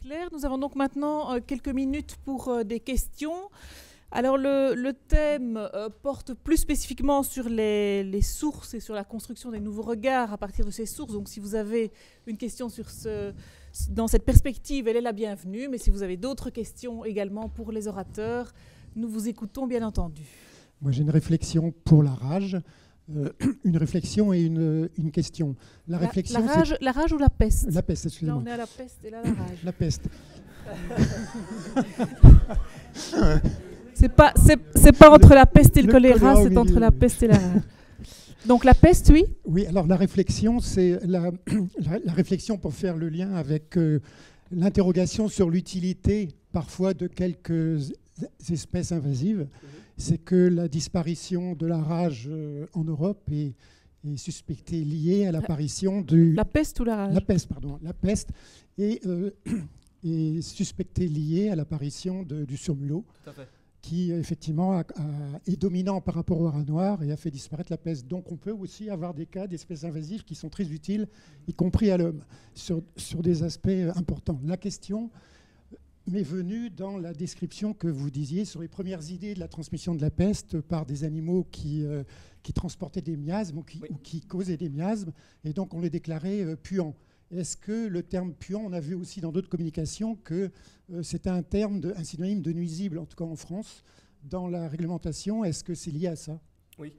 clair. Nous avons donc maintenant quelques minutes pour des questions. Alors le thème porte plus spécifiquement sur les sources et sur la construction des nouveaux regards à partir de ces sources. Donc si vous avez une question dans cette perspective, elle est la bienvenue. Mais si vous avez d'autres questions également pour les orateurs, nous vous écoutons bien entendu. Moi j'ai une réflexion pour la rage. Une réflexion et une question. La rage ou la peste? La peste, excusez-moi. Là, on est à la peste et là, la rage. La peste. C'est pas entre la peste et le choléra, c'est entre la peste et la rage. Donc la peste, oui. Oui, alors la réflexion, c'est la réflexion pour faire le lien avec l'interrogation sur l'utilité parfois de quelques espèces invasives. C'est que la disparition de la rage en Europe est suspectée liée à l'apparition du... La peste ou la rage? La peste, pardon. La peste est suspectée liée à l'apparition du surmulot, qui effectivement est dominant par rapport au rat noir et a fait disparaître la peste. Donc on peut aussi avoir des cas d'espèces invasives qui sont très utiles, y compris à l'homme, sur des aspects importants. La question m'est venue dans la description que vous disiez sur les premières idées de la transmission de la peste par des animaux qui transportaient des miasmes ou qui causaient des miasmes, et donc on les déclarait puants. Est-ce que le terme puant, on a vu aussi dans d'autres communications que c'était un synonyme de nuisible, en tout cas en France, dans la réglementation? Est-ce que c'est lié à ça? Oui,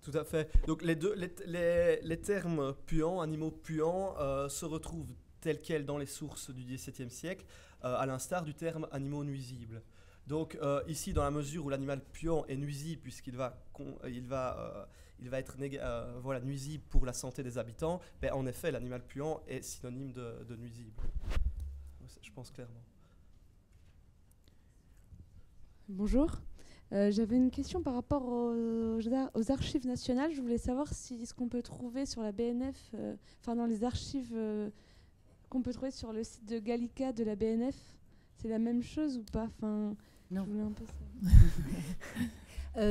tout à fait. Donc les termes puants, animaux puants, se retrouvent tels quels dans les sources du XVIIe siècle, à l'instar du terme animaux nuisibles. Donc ici, dans la mesure où l'animal puant est nuisible, puisqu'il va être nuisible pour la santé des habitants, ben, en effet, l'animal puant est synonyme de nuisible. Je pense clairement. Bonjour. J'avais une question par rapport aux archives nationales. Je voulais savoir si ce qu'on peut trouver sur la BNF, dans les archives qu'on peut trouver sur le site de Gallica de la BNF, c'est la même chose ou pas? Non. Je voulais un peu ça.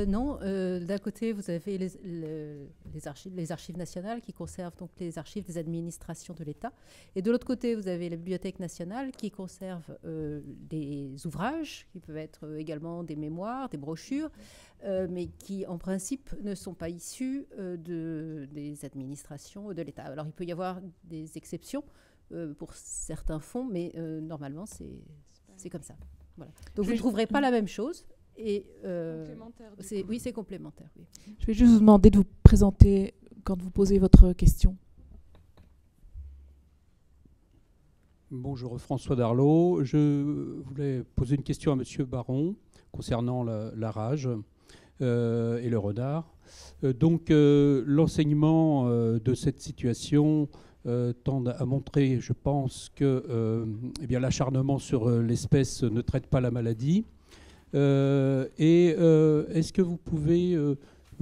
Non, d'un côté, vous avez les archives nationales qui conservent donc les archives des administrations de l'État. Et de l'autre côté, vous avez la Bibliothèque nationale qui conserve des ouvrages, qui peuvent être également des mémoires, des brochures, mais qui, en principe, ne sont pas issus des administrations de l'État. Alors, il peut y avoir des exceptions pour certains fonds, mais normalement, c'est comme ça. Voilà. Donc, vous ne trouverez pas la même chose. Et oui, c'est complémentaire. Oui. Je vais juste vous demander de vous présenter quand vous posez votre question. Bonjour, François Darlot. Je voulais poser une question à Monsieur Baron concernant la rage et le renard. Donc, l'enseignement de cette situation tend à montrer, je pense, que l'acharnement sur l'espèce ne traite pas la maladie. Est-ce que vous pouvez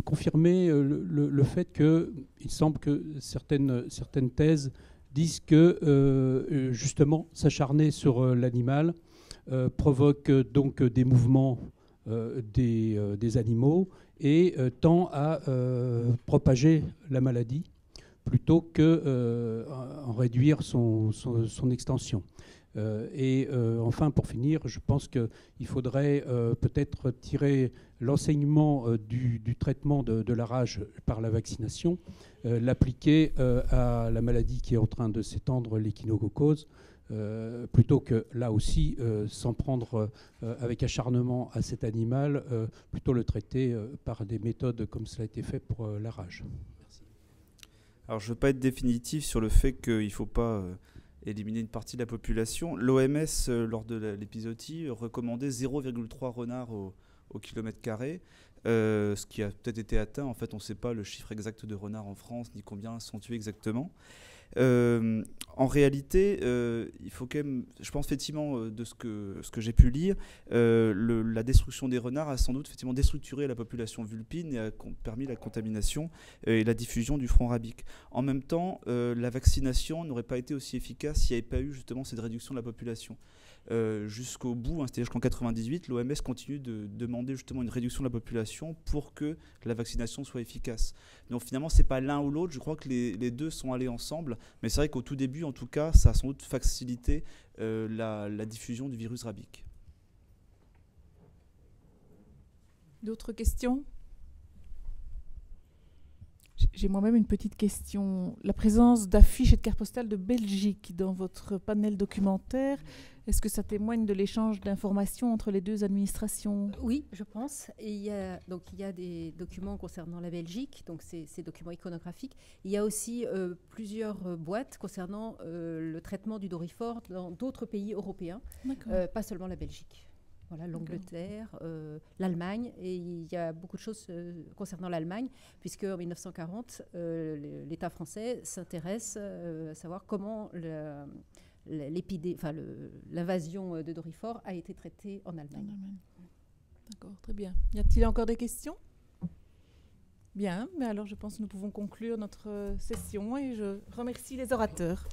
confirmer le fait qu'il semble que certaines thèses disent que justement s'acharner sur l'animal provoque donc des mouvements des animaux et tend à propager la maladie plutôt qu'en réduire son extension. Enfin, pour finir, je pense qu'il faudrait peut-être tirer l'enseignement du traitement de la rage par la vaccination, l'appliquer à la maladie qui est en train de s'étendre, l'échinococose, plutôt que là aussi s'en prendre avec acharnement à cet animal, plutôt le traiter par des méthodes comme cela a été fait pour la rage. Merci. Alors, je ne veux pas être définitif sur le fait qu'il ne faut pas éliminer une partie de la population. L'OMS, lors de l'épizootie, recommandait 0,3 renards au kilomètre carré, ce qui a peut-être été atteint. En fait, on ne sait pas le chiffre exact de renards en France, ni combien sont tués exactement. En réalité, il faut quand même, je pense effectivement de ce que j'ai pu lire, la destruction des renards a sans doute effectivement déstructuré la population vulpine et a permis la contamination et la diffusion du front rabique. En même temps, la vaccination n'aurait pas été aussi efficace s'il n'y avait pas eu justement cette réduction de la population. Jusqu'au bout, c'est-à-dire jusqu'en 1998, l'OMS continue de demander justement une réduction de la population pour que la vaccination soit efficace. Donc finalement, c'est pas l'un ou l'autre, je crois que les deux sont allés ensemble, mais c'est vrai qu'au tout début, début, en tout cas, ça a sans doute facilité la diffusion du virus rabique. D'autres questions? J'ai moi-même une petite question. La présence d'affiches et de cartes postales de Belgique dans votre panel documentaire, est-ce que ça témoigne de l'échange d'informations entre les deux administrations? Oui, je pense. Et il y a des documents concernant la Belgique, donc ces documents iconographiques. Il y a aussi plusieurs boîtes concernant le traitement du dorifort dans d'autres pays européens, pas seulement la Belgique. Voilà, l'Angleterre, l'Allemagne, et il y a beaucoup de choses concernant l'Allemagne, puisque en 1940, l'État français s'intéresse à savoir comment l'invasion de dorifort a été traitée en Allemagne. D'accord, très bien. Y a-t-il encore des questions? Bien, mais alors je pense que nous pouvons conclure notre session et je remercie les orateurs.